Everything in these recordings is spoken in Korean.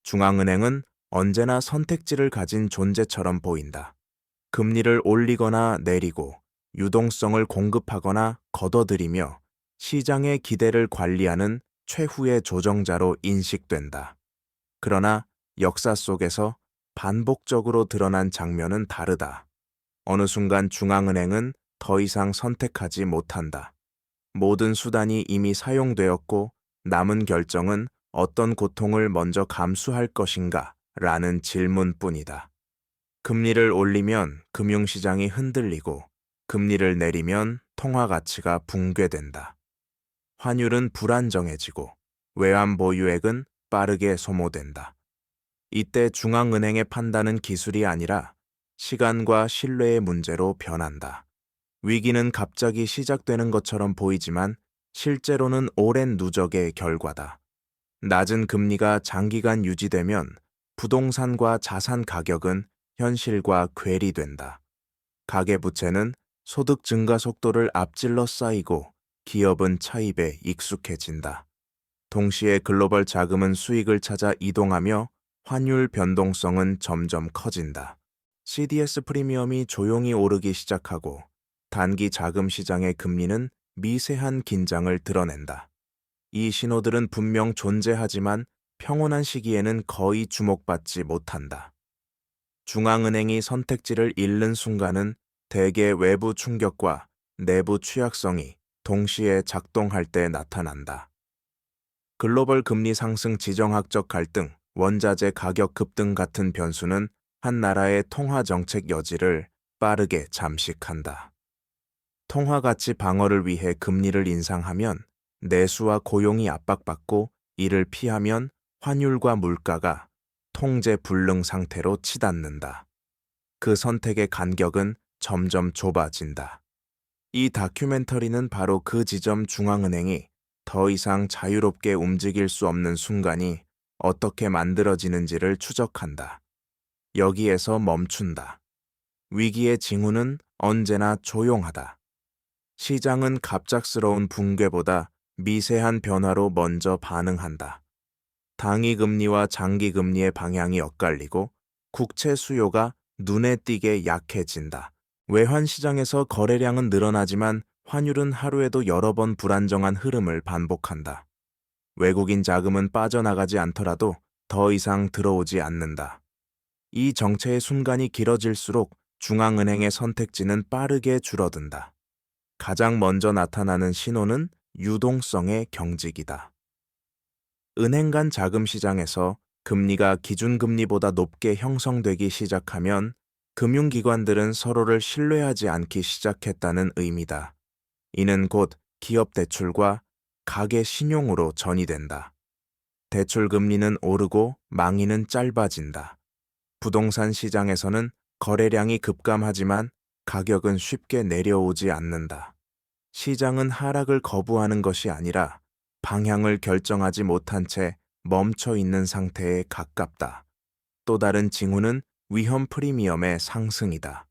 중앙은행은 언제나 선택지를 가진 존재처럼 보인다. 금리를 올리거나 내리고 유동성을 공급하거나 걷어들이며 시장의 기대를 관리하는 최후의 조정자로 인식된다. 그러나 역사 속에서 반복적으로 드러난 장면은 다르다. 어느 순간 중앙은행은 더 이상 선택하지 못한다. 모든 수단이 이미 사용되었고 남은 결정은 어떤 고통을 먼저 감수할 것인가 라는 질문뿐이다. 금리를 올리면 금융시장이 흔들리고 금리를 내리면 통화 가치가 붕괴된다. 환율은 불안정해지고 외환 보유액은 빠르게 소모된다. 이때 중앙은행의 판단은 기술이 아니라 시간과 신뢰의 문제로 변한다. 위기는 갑자기 시작되는 것처럼 보이지만 실제로는 오랜 누적의 결과다. 낮은 금리가 장기간 유지되면 부동산과 자산 가격은 현실과 괴리된다. 가계부채는 소득 증가 속도를 앞질러 쌓이고 기업은 차입에 익숙해진다. 동시에 글로벌 자금은 수익을 찾아 이동하며 환율 변동성은 점점 커진다. CDS 프리미엄이 조용히 오르기 시작하고 단기 자금 시장의 금리는 미세한 긴장을 드러낸다. 이 신호들은 분명 존재하지만 평온한 시기에는 거의 주목받지 못한다. 중앙은행이 선택지를 잃는 순간은 대개 외부 충격과 내부 취약성이 동시에 작동할 때 나타난다. 글로벌 금리 상승, 지정학적 갈등, 원자재 가격 급등 같은 변수는 한 나라의 통화 정책 여지를 빠르게 잠식한다. 통화 가치 방어를 위해 금리를 인상하면 내수와 고용이 압박받고 이를 피하면 환율과 물가가 통제 불능 상태로 치닫는다. 그 선택의 간격은 점점 좁아진다. 이 다큐멘터리는 바로 그 지점, 중앙은행이 더 이상 자유롭게 움직일 수 없는 순간이 어떻게 만들어지는지를 추적한다. 여기에서 멈춘다. 위기의 징후는 언제나 조용하다. 시장은 갑작스러운 붕괴보다 미세한 변화로 먼저 반응한다. 단기금리와 장기금리의 방향이 엇갈리고 국채 수요가 눈에 띄게 약해진다. 외환시장에서 거래량은 늘어나지만 환율은 하루에도 여러 번 불안정한 흐름을 반복한다. 외국인 자금은 빠져나가지 않더라도 더 이상 들어오지 않는다. 이 정체의 순간이 길어질수록 중앙은행의 선택지는 빠르게 줄어든다. 가장 먼저 나타나는 신호는 유동성의 경직이다. 은행 간 자금 시장에서 금리가 기준금리보다 높게 형성되기 시작하면 금융기관들은 서로를 신뢰하지 않기 시작했다는 의미다. 이는 곧 기업 대출과 가계 신용으로 전이된다. 대출 금리는 오르고 망이는 짧아진다. 부동산 시장에서는 거래량이 급감하지만 가격은 쉽게 내려오지 않는다. 시장은 하락을 거부하는 것이 아니라 방향을 결정하지 못한 채 멈춰 있는 상태에 가깝다. 또 다른 징후는 위험 프리미엄의 상승이다.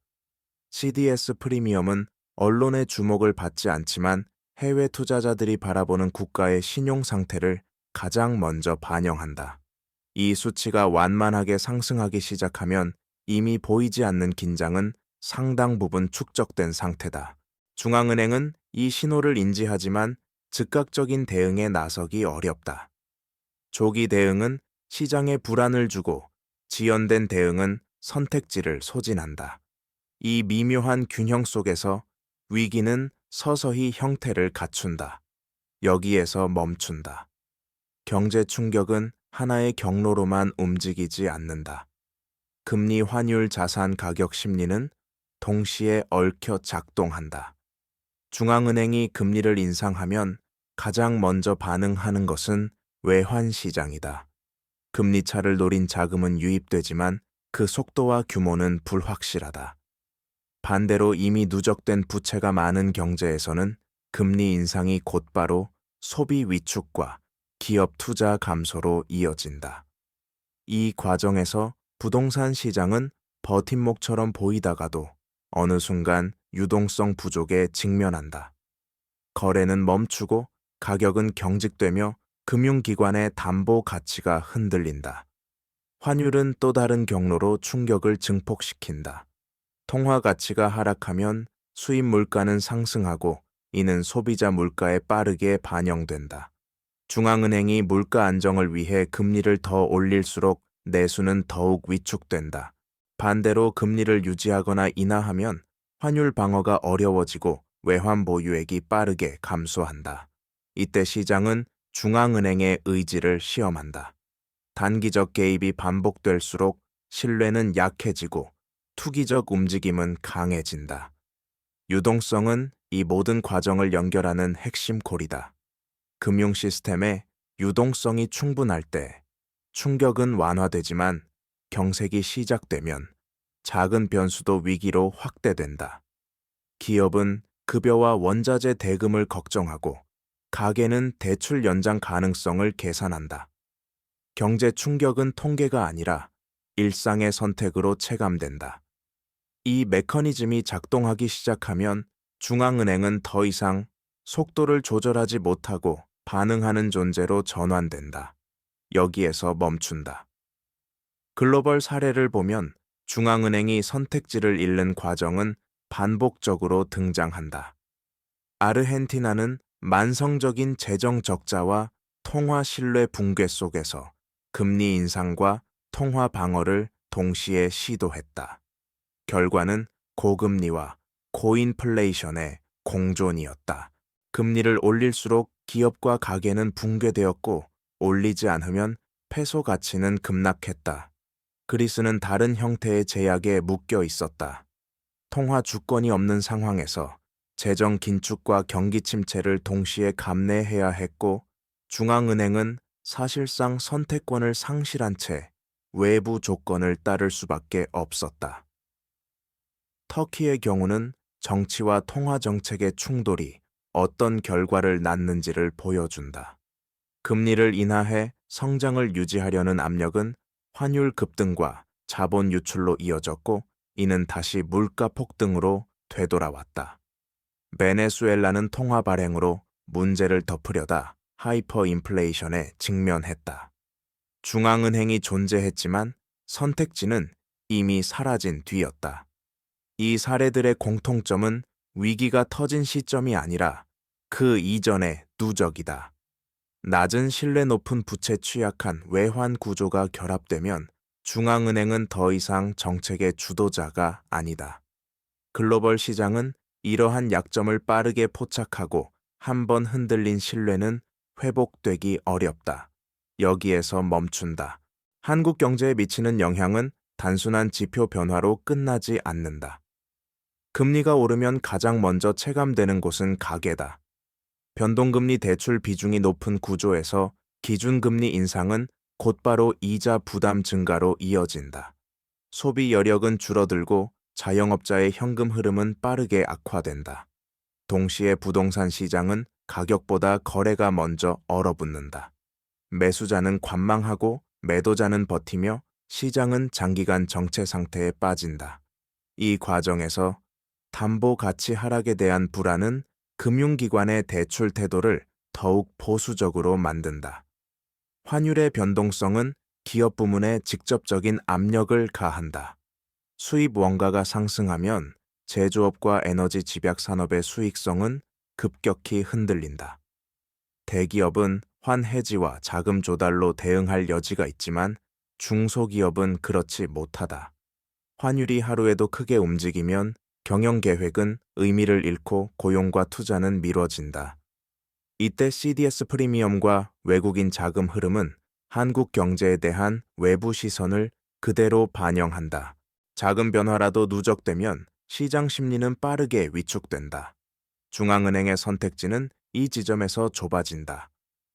CDS 프리미엄은 언론의 주목을 받지 않지만 해외 투자자들이 바라보는 국가의 신용 상태를 가장 먼저 반영한다. 이 수치가 완만하게 상승하기 시작하면 이미 보이지 않는 긴장은 상당 부분 축적된 상태다. 중앙은행은 이 신호를 인지하지만 즉각적인 대응에 나서기 어렵다. 조기 대응은 시장에 불안을 주고 지연된 대응은 선택지를 소진한다. 이 미묘한 균형 속에서 위기는 서서히 형태를 갖춘다. 여기에서 멈춘다. 경제 충격은 하나의 경로로만 움직이지 않는다. 금리, 환율, 자산 가격 심리는 동시에 얽혀 작동한다. 중앙은행이 금리를 인상하면 가장 먼저 반응하는 것은 외환시장이다. 금리차를 노린 자금은 유입되지만 그 속도와 규모는 불확실하다. 반대로 이미 누적된 부채가 많은 경제에서는 금리 인상이 곧바로 소비 위축과 기업 투자 감소로 이어진다. 이 과정에서 부동산 시장은 버팀목처럼 보이다가도 어느 순간 유동성 부족에 직면한다. 거래는 멈추고 가격은 경직되며 금융기관의 담보 가치가 흔들린다. 환율은 또 다른 경로로 충격을 증폭시킨다. 통화 가치가 하락하면 수입 물가는 상승하고 이는 소비자 물가에 빠르게 반영된다. 중앙은행이 물가 안정을 위해 금리를 더 올릴수록 내수는 더욱 위축된다. 반대로 금리를 유지하거나 인하하면 환율 방어가 어려워지고 외환 보유액이 빠르게 감소한다. 이때 시장은 중앙은행의 의지를 시험한다. 단기적 개입이 반복될수록 신뢰는 약해지고 투기적 움직임은 강해진다. 유동성은 이 모든 과정을 연결하는 핵심 고리다. 금융 시스템에 유동성이 충분할 때 충격은 완화되지만 경색이 시작되면 작은 변수도 위기로 확대된다. 기업은 급여와 원자재 대금을 걱정하고 가계는 대출 연장 가능성을 계산한다. 경제 충격은 통계가 아니라 일상의 선택으로 체감된다. 이 메커니즘이 작동하기 시작하면 중앙은행은 더 이상 속도를 조절하지 못하고 반응하는 존재로 전환된다. 여기에서 멈춘다. 글로벌 사례를 보면 중앙은행이 선택지를 잃는 과정은 반복적으로 등장한다. 아르헨티나는 만성적인 재정 적자와 통화 신뢰 붕괴 속에서 금리 인상과 통화 방어를 동시에 시도했다. 결과는 고금리와 고인플레이션의 공존이었다. 금리를 올릴수록 기업과 가계는 붕괴되었고 올리지 않으면 페소 가치는 급락했다. 그리스는 다른 형태의 제약에 묶여 있었다. 통화 주권이 없는 상황에서 재정 긴축과 경기 침체를 동시에 감내해야 했고 중앙은행은 사실상 선택권을 상실한 채 외부 조건을 따를 수밖에 없었다. 터키의 경우는 정치와 통화 정책의 충돌이 어떤 결과를 낳는지를 보여준다. 금리를 인하해 성장을 유지하려는 압력은 환율 급등과 자본 유출로 이어졌고 이는 다시 물가 폭등으로 되돌아왔다. 베네수엘라는 통화 발행으로 문제를 덮으려다 하이퍼 인플레이션에 직면했다. 중앙은행이 존재했지만 선택지는 이미 사라진 뒤였다. 이 사례들의 공통점은 위기가 터진 시점이 아니라 그 이전의 누적이다. 낮은 신뢰 높은 부채 취약한 외환 구조가 결합되면 중앙은행은 더 이상 정책의 주도자가 아니다. 글로벌 시장은 이러한 약점을 빠르게 포착하고 한번 흔들린 신뢰는 회복되기 어렵다. 여기에서 멈춘다. 한국 경제에 미치는 영향은 단순한 지표 변화로 끝나지 않는다. 금리가 오르면 가장 먼저 체감되는 곳은 가계다. 변동금리 대출 비중이 높은 구조에서 기준금리 인상은 곧바로 이자 부담 증가로 이어진다. 소비 여력은 줄어들고 자영업자의 현금 흐름은 빠르게 악화된다. 동시에 부동산 시장은 가격보다 거래가 먼저 얼어붙는다. 매수자는 관망하고 매도자는 버티며 시장은 장기간 정체 상태에 빠진다. 이 과정에서 담보 가치 하락에 대한 불안은 금융기관의 대출 태도를 더욱 보수적으로 만든다. 환율의 변동성은 기업 부문에 직접적인 압력을 가한다. 수입 원가가 상승하면 제조업과 에너지 집약 산업의 수익성은 급격히 흔들린다. 대기업은 환해지와 자금 조달로 대응할 여지가 있지만 중소기업은 그렇지 못하다. 환율이 하루에도 크게 움직이면 경영 계획은 의미를 잃고 고용과 투자는 미뤄진다. 이때 CDS 프리미엄과 외국인 자금 흐름은 한국 경제에 대한 외부 시선을 그대로 반영한다. 작은 변화라도 누적되면 시장 심리는 빠르게 위축된다. 중앙은행의 선택지는 이 지점에서 좁아진다.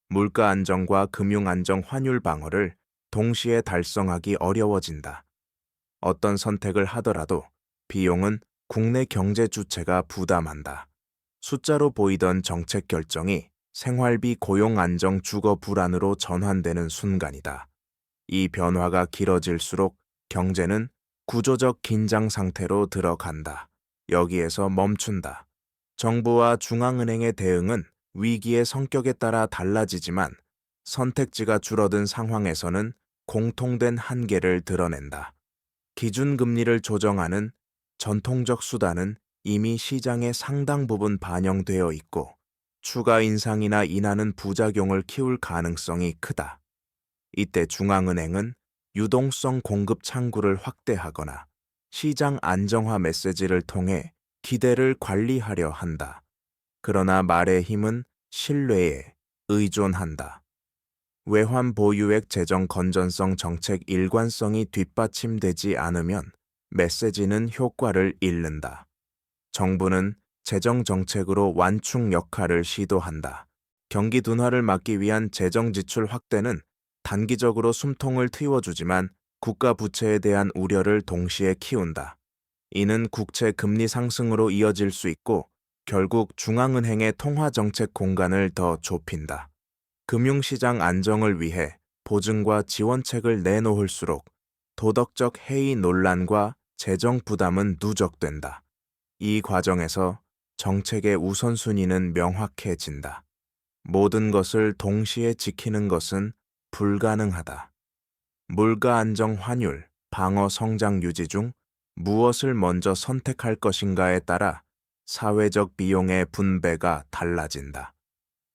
물가 안정과 금융 안정 환율 방어를 동시에 달성하기 어려워진다. 어떤 선택을 하더라도 비용은 국내 경제 주체가 부담한다. 숫자로 보이던 정책 결정이 생활비 고용 안정 주거 불안으로 전환되는 순간이다. 이 변화가 길어질수록 경제는 구조적 긴장 상태로 들어간다. 여기에서 멈춘다. 정부와 중앙은행의 대응은 위기의 성격에 따라 달라지지만 선택지가 줄어든 상황에서는 공통된 한계를 드러낸다. 기준금리를 조정하는 전통적 수단은 이미 시장의 상당 부분 반영되어 있고 추가 인상이나 인하는 부작용을 키울 가능성이 크다. 이때 중앙은행은 유동성 공급 창구를 확대하거나 시장 안정화 메시지를 통해 기대를 관리하려 한다. 그러나 말의 힘은 신뢰에 의존한다. 외환 보유액 재정 건전성 정책 일관성이 뒷받침되지 않으면 메시지는 효과를 잃는다. 정부는 재정 정책으로 완충 역할을 시도한다. 경기 둔화를 막기 위한 재정 지출 확대는 단기적으로 숨통을 틔워주지만 국가 부채에 대한 우려를 동시에 키운다. 이는 국채 금리 상승으로 이어질 수 있고 결국 중앙은행의 통화 정책 공간을 더 좁힌다. 금융시장 안정을 위해 보증과 지원책을 내놓을수록 도덕적 해이 논란과 재정 부담은 누적된다. 이 과정에서 정책의 우선순위는 명확해진다. 모든 것을 동시에 지키는 것은 불가능하다. 물가 안정 환율, 방어 성장 유지 중 무엇을 먼저 선택할 것인가에 따라 사회적 비용의 분배가 달라진다.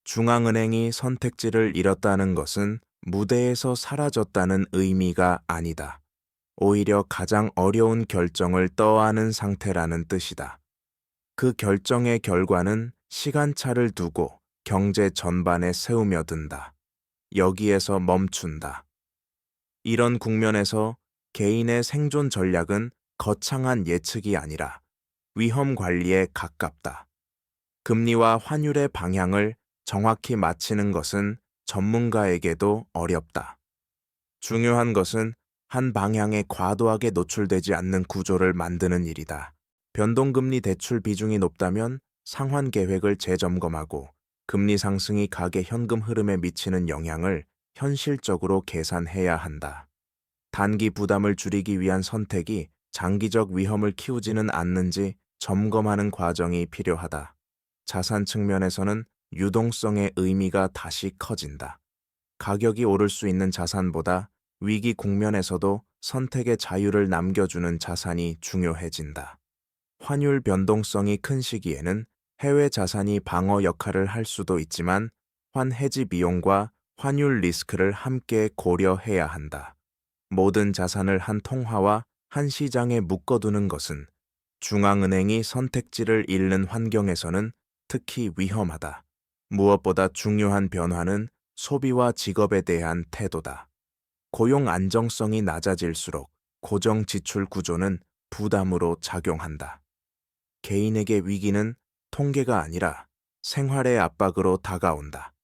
중앙은행이 선택지를 잃었다는 것은 무대에서 사라졌다는 의미가 아니다. 오히려 가장 어려운 결정을 떠안은 상태라는 뜻이다. 그 결정의 결과는 시간차를 두고 경제 전반에 스며든다. 여기에서 멈춘다. 이런 국면에서 개인의 생존 전략은 거창한 예측이 아니라 위험 관리에 가깝다. 금리와 환율의 방향을 정확히 맞히는 것은 전문가에게도 어렵다. 중요한 것은 한 방향에 과도하게 노출되지 않는 구조를 만드는 일이다. 변동금리 대출 비중이 높다면 상환 계획을 재점검하고 금리 상승이 가계 현금 흐름에 미치는 영향을 현실적으로 계산해야 한다. 단기 부담을 줄이기 위한 선택이 장기적 위험을 키우지는 않는지 점검하는 과정이 필요하다. 자산 측면에서는 유동성의 의미가 다시 커진다. 가격이 오를 수 있는 자산보다 위기 국면에서도 선택의 자유를 남겨주는 자산이 중요해진다. 환율 변동성이 큰 시기에는 해외 자산이 방어 역할을 할 수도 있지만 환해지 비용과 환율 리스크를 함께 고려해야 한다. 모든 자산을 한 통화와 한 시장에 묶어두는 것은 중앙은행이 선택지를 잃는 환경에서는 특히 위험하다. 무엇보다 중요한 변화는 소비와 직업에 대한 태도다. 고용 안정성이 낮아질수록 고정 지출 구조는 부담으로 작용한다. 개인에게 위기는 통계가 아니라 생활의 압박으로 다가온다.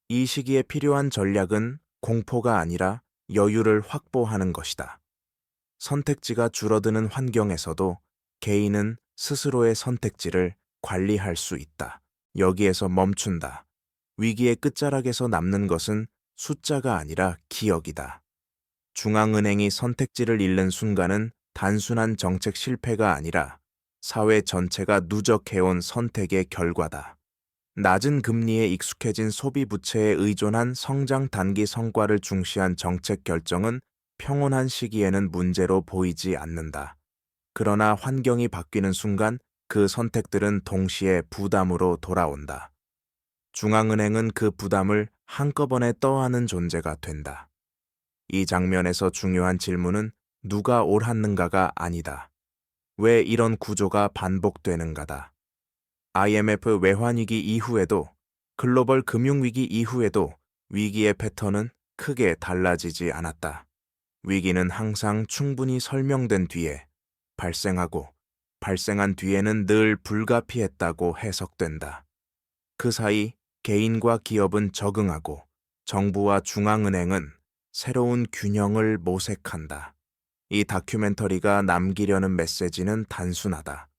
이 시기에 필요한 전략은 공포가 아니라 여유를 확보하는 것이다. 선택지가 줄어드는 환경에서도 개인은 스스로의 선택지를 관리할 수 있다. 여기에서 멈춘다. 위기의 끝자락에서 남는 것은 숫자가 아니라 기억이다. 중앙은행이 선택지를 잃는 순간은 단순한 정책 실패가 아니라 사회 전체가 누적해온 선택의 결과다. 낮은 금리에 익숙해진 소비 부채에 의존한 성장 단기 성과를 중시한 정책 결정은 평온한 시기에는 문제로 보이지 않는다. 그러나 환경이 바뀌는 순간 그 선택들은 동시에 부담으로 돌아온다. 중앙은행은 그 부담을 한꺼번에 떠안는 존재가 된다. 이 장면에서 중요한 질문은 누가 옳았는가가 아니다. 왜 이런 구조가 반복되는가다. IMF 외환위기 이후에도 글로벌 금융위기 이후에도 위기의 패턴은 크게 달라지지 않았다. 위기는 항상 충분히 설명된 뒤에 발생하고 발생한 뒤에는 늘 불가피했다고 해석된다. 그 사이 개인과 기업은 적응하고 정부와 중앙은행은 새로운 균형을 모색한다. 이 다큐멘터리가 남기려는 메시지는 단순하다.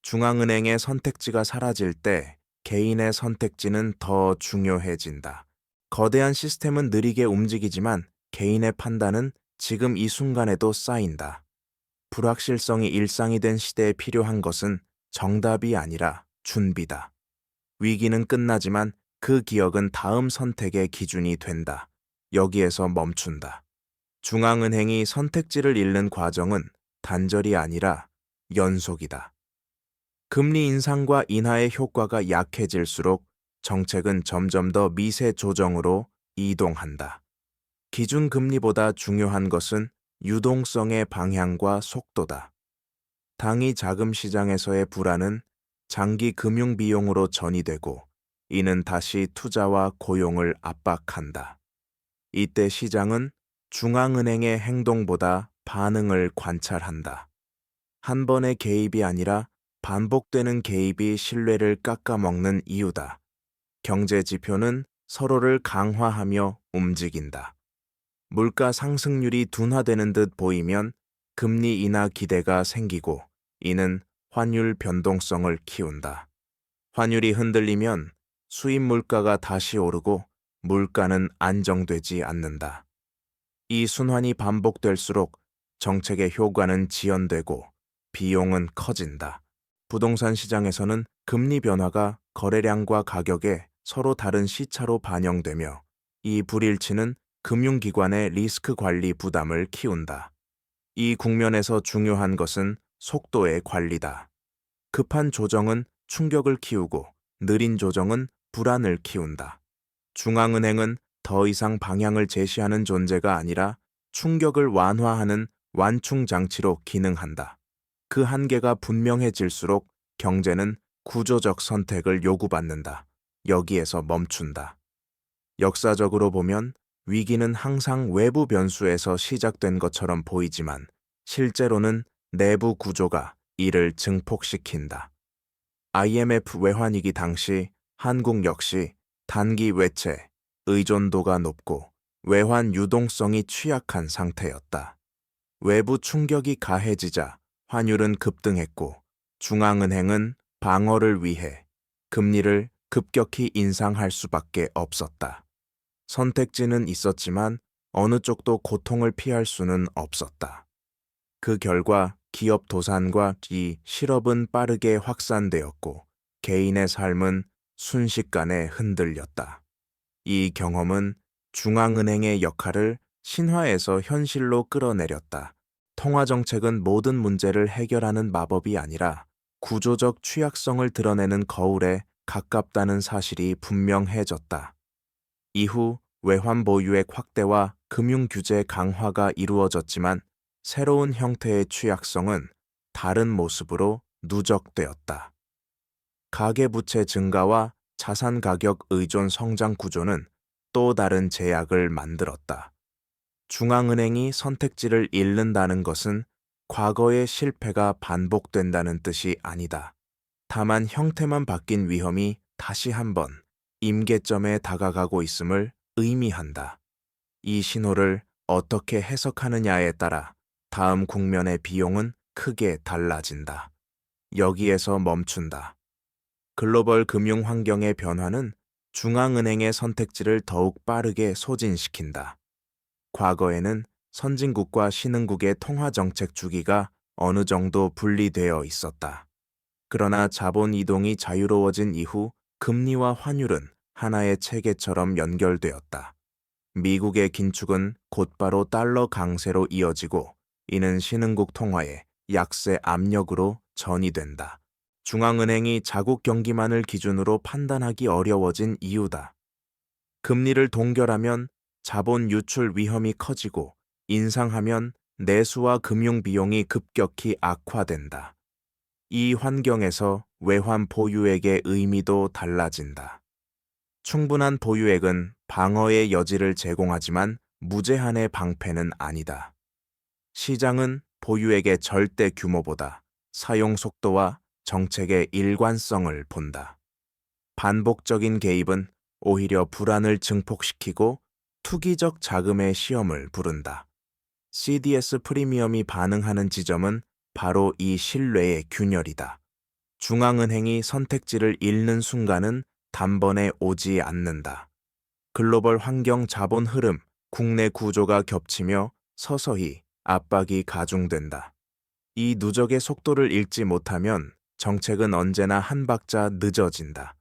중앙은행의 선택지가 사라질 때 개인의 선택지는 더 중요해진다. 거대한 시스템은 느리게 움직이지만 개인의 판단은 지금 이 순간에도 쌓인다. 불확실성이 일상이 된 시대에 필요한 것은 정답이 아니라 준비다. 위기는 끝나지만 그 기억은 다음 선택의 기준이 된다. 여기에서 멈춘다. 중앙은행이 선택지를 잃는 과정은 단절이 아니라 연속이다. 금리 인상과 인하의 효과가 약해질수록 정책은 점점 더 미세 조정으로 이동한다. 기준금리보다 중요한 것은 유동성의 방향과 속도다. 당위 자금 시장에서의 불안은 장기 금융 비용으로 전이되고 이는 다시 투자와 고용을 압박한다. 이때 시장은 중앙은행의 행동보다 반응을 관찰한다. 한 번의 개입이 아니라 반복되는 개입이 신뢰를 깎아먹는 이유다. 경제 지표는 서로를 강화하며 움직인다. 물가 상승률이 둔화되는 듯 보이면 금리 인하 기대가 생기고 이는 환율 변동성을 키운다. 환율이 흔들리면 수입 물가가 다시 오르고 물가는 안정되지 않는다. 이 순환이 반복될수록 정책의 효과는 지연되고 비용은 커진다. 부동산 시장에서는 금리 변화가 거래량과 가격에 서로 다른 시차로 반영되며 이 불일치는 금융기관의 리스크 관리 부담을 키운다. 이 국면에서 중요한 것은 속도의 관리다. 급한 조정은 충격을 키우고 느린 조정은 불안을 키운다. 중앙은행은 더 이상 방향을 제시하는 존재가 아니라 충격을 완화하는 완충 장치로 기능한다. 그 한계가 분명해질수록 경제는 구조적 선택을 요구받는다. 여기에서 멈춘다. 역사적으로 보면 위기는 항상 외부 변수에서 시작된 것처럼 보이지만 실제로는 내부 구조가 이를 증폭시킨다. IMF 외환위기 당시 한국 역시 단기 외채, 의존도가 높고 외환 유동성이 취약한 상태였다. 외부 충격이 가해지자 환율은 급등했고 중앙은행은 방어를 위해 금리를 급격히 인상할 수밖에 없었다. 선택지는 있었지만 어느 쪽도 고통을 피할 수는 없었다. 그 결과 기업 도산과 이 실업은 빠르게 확산되었고 개인의 삶은 순식간에 흔들렸다. 이 경험은 중앙은행의 역할을 신화에서 현실로 끌어내렸다. 통화정책은 모든 문제를 해결하는 마법이 아니라 구조적 취약성을 드러내는 거울에 가깝다는 사실이 분명해졌다. 이후 외환 보유액 확대와 금융규제 강화가 이루어졌지만 새로운 형태의 취약성은 다른 모습으로 누적되었다. 가계부채 증가와 자산가격 의존 성장 구조는 또 다른 제약을 만들었다. 중앙은행이 선택지를 잃는다는 것은 과거의 실패가 반복된다는 뜻이 아니다. 다만 형태만 바뀐 위험이 다시 한번 임계점에 다가가고 있음을 의미한다. 이 신호를 어떻게 해석하느냐에 따라 다음 국면의 비용은 크게 달라진다. 여기에서 멈춘다. 글로벌 금융 환경의 변화는 중앙은행의 선택지를 더욱 빠르게 소진시킨다. 과거에는 선진국과 신흥국의 통화정책 주기가 어느 정도 분리되어 있었다. 그러나 자본 이동이 자유로워진 이후 금리와 환율은 하나의 체계처럼 연결되었다. 미국의 긴축은 곧바로 달러 강세로 이어지고 이는 신흥국 통화의 약세 압력으로 전이된다. 중앙은행이 자국 경기만을 기준으로 판단하기 어려워진 이유다. 금리를 동결하면 자본 유출 위험이 커지고 인상하면 내수와 금융 비용이 급격히 악화된다. 이 환경에서 외환 보유액의 의미도 달라진다. 충분한 보유액은 방어의 여지를 제공하지만 무제한의 방패는 아니다. 시장은 보유액의 절대 규모보다 사용 속도와 정책의 일관성을 본다. 반복적인 개입은 오히려 불안을 증폭시키고 투기적 자금의 시험을 부른다. CDS 프리미엄이 반응하는 지점은 바로 이 신뢰의 균열이다. 중앙은행이 선택지를 잃는 순간은 단번에 오지 않는다. 글로벌 환경 자본 흐름, 국내 구조가 겹치며 서서히 압박이 가중된다. 이 누적의 속도를 읽지 못하면 정책은 언제나 한 박자 늦어진다.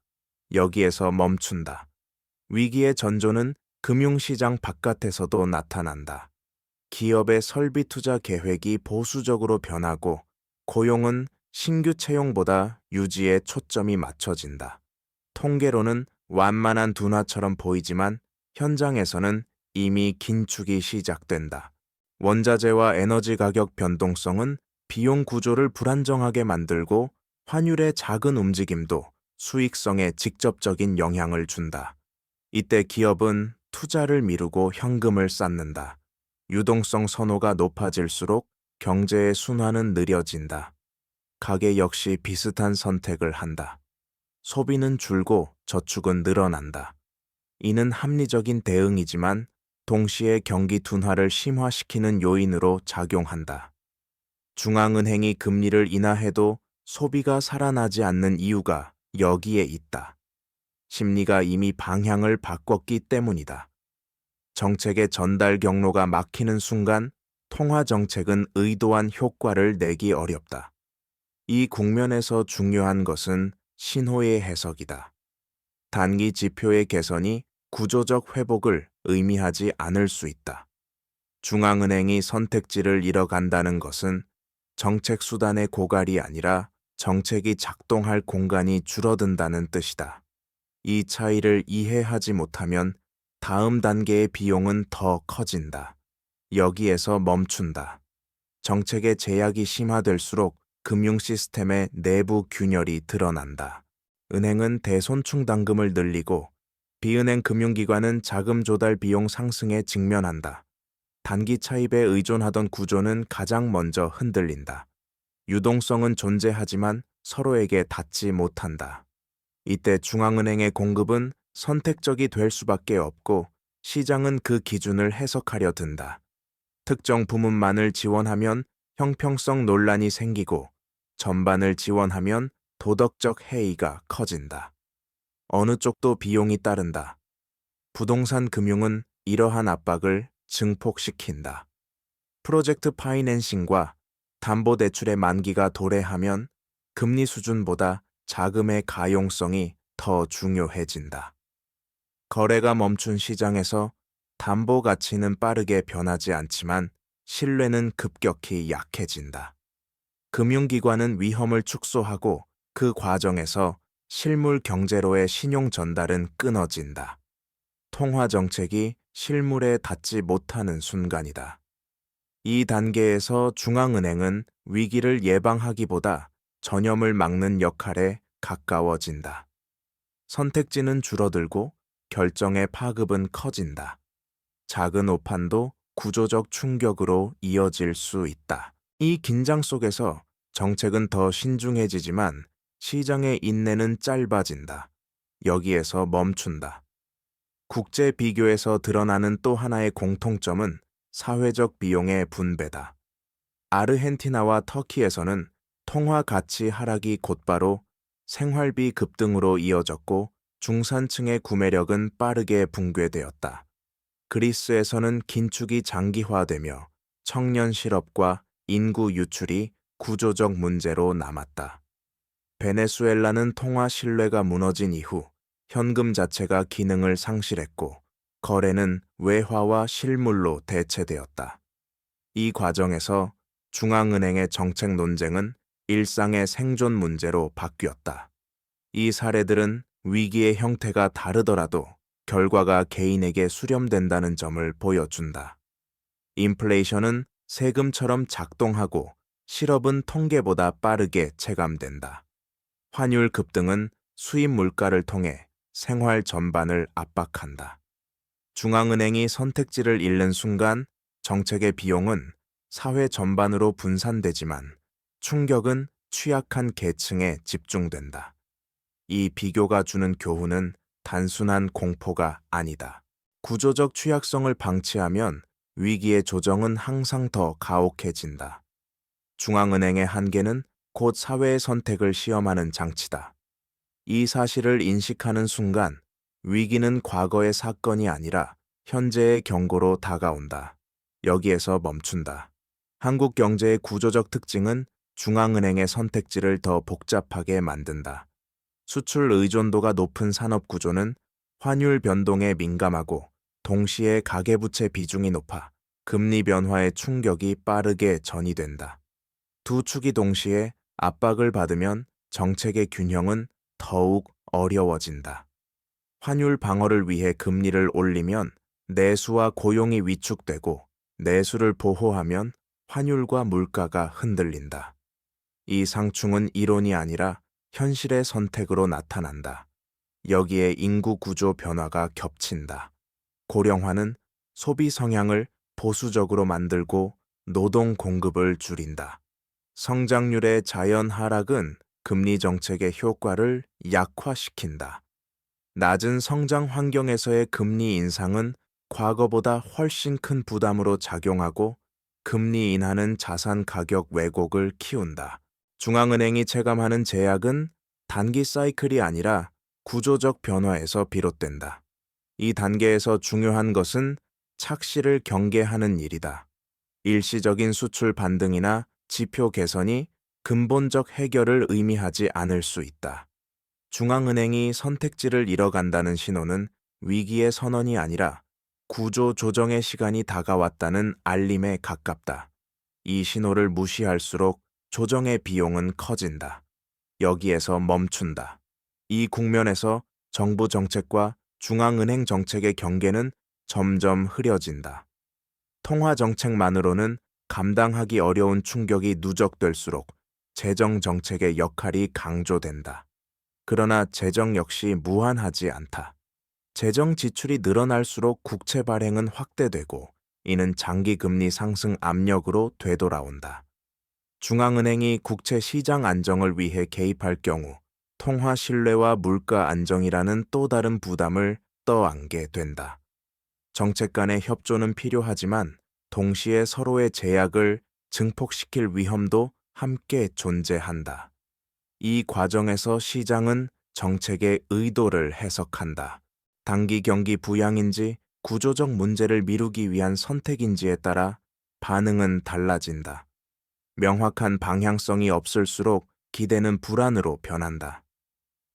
여기에서 멈춘다. 위기의 전조는 금융시장 바깥에서도 나타난다. 기업의 설비 투자 계획이 보수적으로 변하고 고용은 신규 채용보다 유지에 초점이 맞춰진다. 통계로는 완만한 둔화처럼 보이지만 현장에서는 이미 긴축이 시작된다. 원자재와 에너지 가격 변동성은 비용 구조를 불안정하게 만들고 환율의 작은 움직임도 수익성에 직접적인 영향을 준다. 이때 기업은 투자를 미루고 현금을 쌓는다. 유동성 선호가 높아질수록 경제의 순환은 느려진다. 가계 역시 비슷한 선택을 한다. 소비는 줄고 저축은 늘어난다. 이는 합리적인 대응이지만 동시에 경기 둔화를 심화시키는 요인으로 작용한다. 중앙은행이 금리를 인하해도 소비가 살아나지 않는 이유가 여기에 있다. 심리가 이미 방향을 바꿨기 때문이다. 정책의 전달 경로가 막히는 순간 통화 정책은 의도한 효과를 내기 어렵다. 이 국면에서 중요한 것은 신호의 해석이다. 단기 지표의 개선이 구조적 회복을 의미하지 않을 수 있다. 중앙은행이 선택지를 잃어간다는 것은 정책 수단의 고갈이 아니라 정책이 작동할 공간이 줄어든다는 뜻이다. 이 차이를 이해하지 못하면 다음 단계의 비용은 더 커진다. 여기에서 멈춘다. 정책의 제약이 심화될수록 금융 시스템의 내부 균열이 드러난다. 은행은 대손충 당금을 늘리고 비은행 금융기관은 자금 조달 비용 상승에 직면한다. 단기 차입에 의존하던 구조는 가장 먼저 흔들린다. 유동성은 존재하지만 서로에게 닿지 못한다. 이때 중앙은행의 공급은 선택적이 될 수밖에 없고 시장은 그 기준을 해석하려 든다. 특정 부문만을 지원하면 형평성 논란이 생기고 전반을 지원하면 도덕적 해이가 커진다. 어느 쪽도 비용이 따른다. 부동산 금융은 이러한 압박을 증폭시킨다. 프로젝트 파이낸싱과 담보대출의 만기가 도래하면 금리 수준보다 자금의 가용성이 더 중요해진다. 거래가 멈춘 시장에서 담보 가치는 빠르게 변하지 않지만 신뢰는 급격히 약해진다. 금융기관은 위험을 축소하고 그 과정에서 실물 경제로의 신용 전달은 끊어진다. 통화 정책이 실물에 닿지 못하는 순간이다. 이 단계에서 중앙은행은 위기를 예방하기보다 전염을 막는 역할에 가까워진다. 선택지는 줄어들고 결정의 파급은 커진다. 작은 오판도 구조적 충격으로 이어질 수 있다. 이 긴장 속에서 정책은 더 신중해지지만 시장의 인내는 짧아진다. 여기에서 멈춘다. 국제 비교에서 드러나는 또 하나의 공통점은 사회적 비용의 분배다. 아르헨티나와 터키에서는 통화 가치 하락이 곧바로 생활비 급등으로 이어졌고 중산층의 구매력은 빠르게 붕괴되었다. 그리스에서는 긴축이 장기화되며 청년 실업과 인구 유출이 구조적 문제로 남았다. 베네수엘라는 통화 신뢰가 무너진 이후 현금 자체가 기능을 상실했고 거래는 외화와 실물로 대체되었다. 이 과정에서 중앙은행의 정책 논쟁은 일상의 생존 문제로 바뀌었다. 이 사례들은 위기의 형태가 다르더라도 결과가 개인에게 수렴된다는 점을 보여준다. 인플레이션은 세금처럼 작동하고 실업은 통계보다 빠르게 체감된다. 환율 급등은 수입 물가를 통해 생활 전반을 압박한다. 중앙은행이 선택지를 잃는 순간 정책의 비용은 사회 전반으로 분산되지만 충격은 취약한 계층에 집중된다. 이 비교가 주는 교훈은 단순한 공포가 아니다. 구조적 취약성을 방치하면 위기의 조정은 항상 더 가혹해진다. 중앙은행의 한계는 곧 사회의 선택을 시험하는 장치다. 이 사실을 인식하는 순간 위기는 과거의 사건이 아니라 현재의 경고로 다가온다. 여기에서 멈춘다. 한국 경제의 구조적 특징은 중앙은행의 선택지를 더 복잡하게 만든다. 수출 의존도가 높은 산업 구조는 환율 변동에 민감하고 동시에 가계부채 비중이 높아 금리 변화의 충격이 빠르게 전이된다. 두 축이 동시에 압박을 받으면 정책의 균형은 더욱 어려워진다. 환율 방어를 위해 금리를 올리면 내수와 고용이 위축되고 내수를 보호하면 환율과 물가가 흔들린다. 이 상충은 이론이 아니라 현실의 선택으로 나타난다. 여기에 인구 구조 변화가 겹친다. 고령화는 소비 성향을 보수적으로 만들고 노동 공급을 줄인다. 성장률의 자연 하락은 금리 정책의 효과를 약화시킨다. 낮은 성장 환경에서의 금리 인상은 과거보다 훨씬 큰 부담으로 작용하고 금리 인하는 자산 가격 왜곡을 키운다. 중앙은행이 체감하는 제약은 단기 사이클이 아니라 구조적 변화에서 비롯된다. 이 단계에서 중요한 것은 착시를 경계하는 일이다. 일시적인 수출 반등이나 지표 개선이 근본적 해결을 의미하지 않을 수 있다. 중앙은행이 선택지를 잃어간다는 신호는 위기의 선언이 아니라 구조 조정의 시간이 다가왔다는 알림에 가깝다. 이 신호를 무시할수록 조정의 비용은 커진다. 여기에서 멈춘다. 이 국면에서 정부 정책과 중앙은행 정책의 경계는 점점 흐려진다. 통화 정책만으로는 감당하기 어려운 충격이 누적될수록 재정 정책의 역할이 강조된다. 그러나 재정 역시 무한하지 않다. 재정 지출이 늘어날수록 국채 발행은 확대되고 이는 장기 금리 상승 압력으로 되돌아온다. 중앙은행이 국채 시장 안정을 위해 개입할 경우 통화 신뢰와 물가 안정이라는 또 다른 부담을 떠안게 된다. 정책 간의 협조는 필요하지만 동시에 서로의 제약을 증폭시킬 위험도 함께 존재한다. 이 과정에서 시장은 정책의 의도를 해석한다. 단기 경기 부양인지 구조적 문제를 미루기 위한 선택인지에 따라 반응은 달라진다. 명확한 방향성이 없을수록 기대는 불안으로 변한다.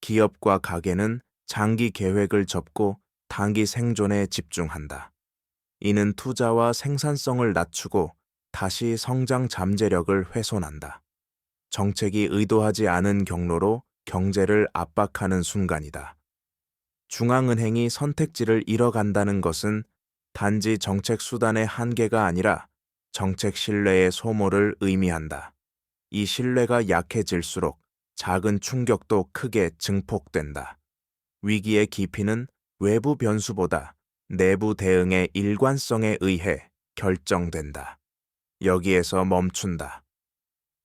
기업과 가게는 장기 계획을 접고 단기 생존에 집중한다. 이는 투자와 생산성을 낮추고 다시 성장 잠재력을 훼손한다. 정책이 의도하지 않은 경로로 경제를 압박하는 순간이다. 중앙은행이 선택지를 잃어간다는 것은 단지 정책 수단의 한계가 아니라 정책 신뢰의 소모를 의미한다. 이 신뢰가 약해질수록 작은 충격도 크게 증폭된다. 위기의 깊이는 외부 변수보다 내부 대응의 일관성에 의해 결정된다. 여기에서 멈춘다.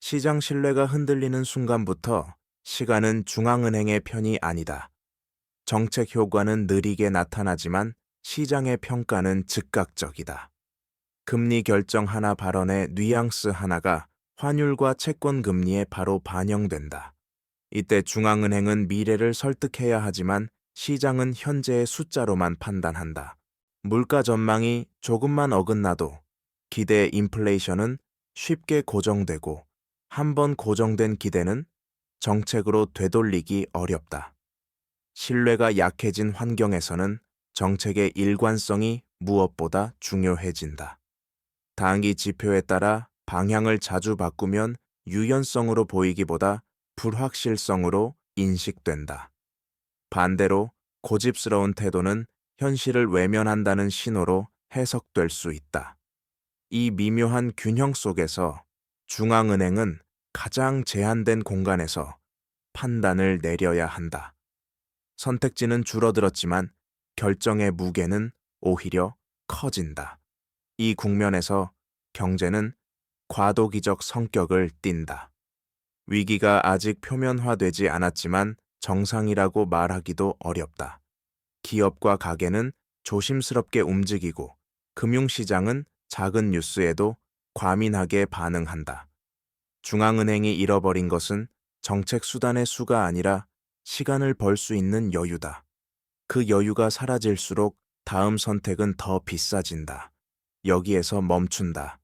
시장 신뢰가 흔들리는 순간부터 시간은 중앙은행의 편이 아니다. 정책 효과는 느리게 나타나지만 시장의 평가는 즉각적이다. 금리 결정 하나 발언의 뉘앙스 하나가 환율과 채권 금리에 바로 반영된다. 이때 중앙은행은 미래를 설득해야 하지만 시장은 현재의 숫자로만 판단한다. 물가 전망이 조금만 어긋나도 기대 인플레이션은 쉽게 고정되고 한번 고정된 기대는 정책으로 되돌리기 어렵다. 신뢰가 약해진 환경에서는 정책의 일관성이 무엇보다 중요해진다. 단기 지표에 따라 방향을 자주 바꾸면 유연성으로 보이기보다 불확실성으로 인식된다. 반대로 고집스러운 태도는 현실을 외면한다는 신호로 해석될 수 있다. 이 미묘한 균형 속에서 중앙은행은 가장 제한된 공간에서 판단을 내려야 한다. 선택지는 줄어들었지만 결정의 무게는 오히려 커진다. 이 국면에서 경제는 과도기적 성격을 띈다. 위기가 아직 표면화되지 않았지만 정상이라고 말하기도 어렵다. 기업과 가게는 조심스럽게 움직이고 금융시장은 작은 뉴스에도 과민하게 반응한다. 중앙은행이 잃어버린 것은 정책 수단의 수가 아니라 시간을 벌 수 있는 여유다. 그 여유가 사라질수록 다음 선택은 더 비싸진다. 여기에서 멈춘다.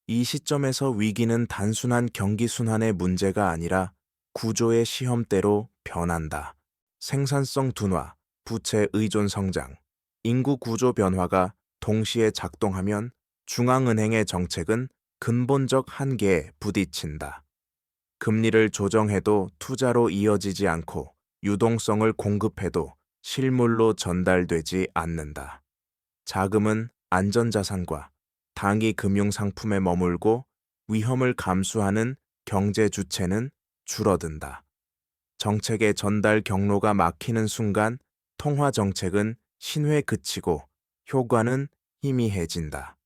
이 시점에서 위기는 단순한 경기 순환의 문제가 아니라 구조의 시험대로 변한다. 생산성 둔화, 부채 의존 성장, 인구 구조 변화가 동시에 작동하면 중앙은행의 정책은 근본적 한계에 부딪힌다. 금리를 조정해도 투자로 이어지지 않고 유동성을 공급해도 실물로 전달되지 않는다. 자금은 안전자산과 단기 금융상품에 머물고 위험을 감수하는 경제 주체는 줄어든다. 정책의 전달 경로가 막히는 순간 통화 정책은 신뢰에 그치고 효과는 희미해진다.